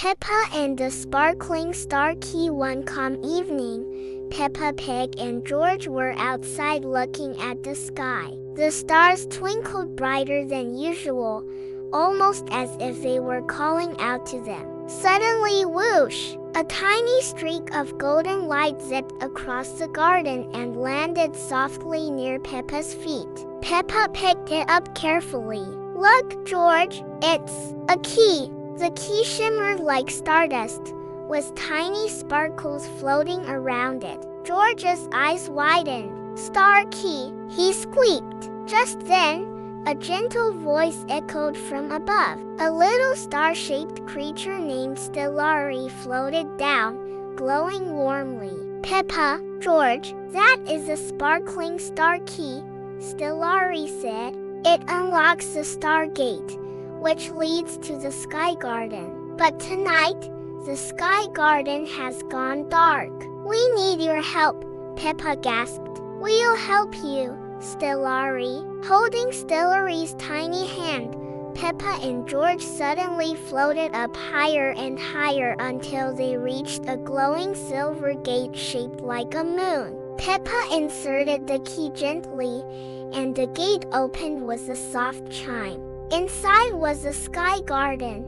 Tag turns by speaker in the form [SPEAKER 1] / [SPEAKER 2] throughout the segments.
[SPEAKER 1] Peppa and the Sparkling Star Key. One calm evening, Peppa Pig and George were outside looking at the sky. The stars twinkled brighter than usual, almost as if they were calling out to them. Suddenly, whoosh! A tiny streak of golden light zipped across the garden and landed softly near Peppa's feet. Peppa picked it up carefully. "Look, George, it's a key." The key shimmered like stardust, with tiny sparkles floating around it. George's eyes widened. "Star key," he squeaked. Just then, a gentle voice echoed from above. A little star-shaped creature named Stellari floated down, glowing warmly. "Peppa, George, that is a sparkling star key," Stellari said. "It unlocks the star gate, which leads to the sky garden. But tonight, the sky garden has gone dark. We need your help," Peppa gasped. "We'll help you, Stellari." Holding Stellari's tiny hand, Peppa and George suddenly floated up higher and higher until they reached a glowing silver gate shaped like a moon. Peppa inserted the key gently, and the gate opened with a soft chime. Inside was a sky garden,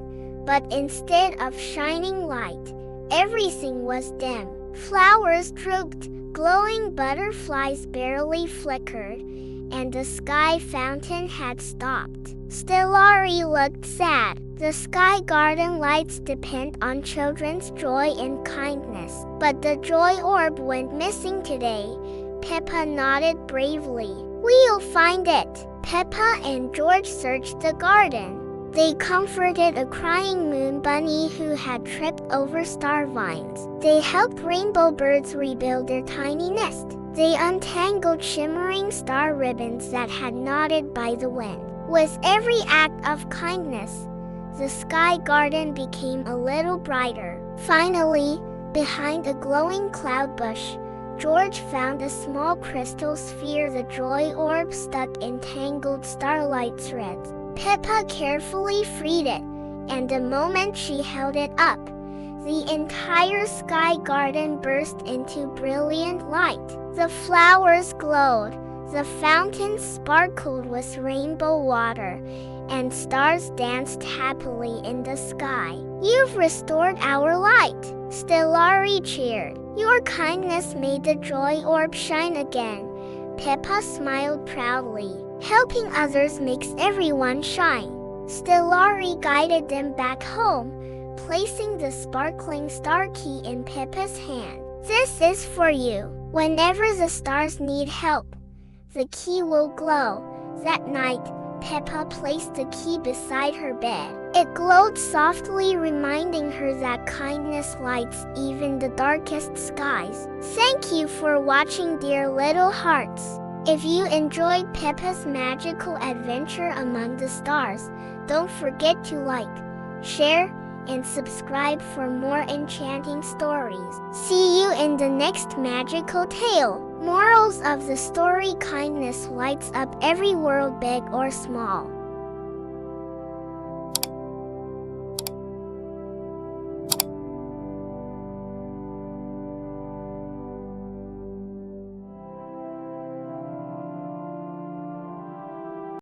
[SPEAKER 1] but instead of shining light, everything was dim. Flowers drooped, glowing butterflies barely flickered, and the sky fountain had stopped. Stellari looked sad. The sky garden lights depend on children's joy and kindness. But the joy orb went missing today. Peppa nodded bravely. "We'll find it." Peppa and George searched the garden. They comforted a crying moon bunny who had tripped over star vines. They helped rainbow birds rebuild their tiny nest. They untangled shimmering star ribbons that had nodded by the wind. With every act of kindness, the sky garden became a little brighter. Finally, behind a glowing cloud bush, George found a small crystal sphere, the joy orb stuck in tangled starlight threads. Peppa carefully freed it, and the moment she held it up, the entire sky garden burst into brilliant light. The flowers glowed, the fountain sparkled with rainbow water, and stars danced happily in the sky. "You've restored our light," Stellari cheered. "Your kindness made the joy orb shine again." Peppa smiled proudly. "Helping others makes everyone shine." Stellari guided them back home, placing the sparkling star key in Peppa's hand. "This is for you. Whenever the stars need help, the key will glow." That night, Peppa placed the key beside her bed. It glowed softly, reminding her that kindness lights even the darkest skies. Thank you for watching, dear little hearts. If you enjoyed Peppa's magical adventure among the stars, don't forget to like, share, and subscribe for more enchanting stories. See you in the next magical tale. Morals of the story: kindness lights up every world, big or small.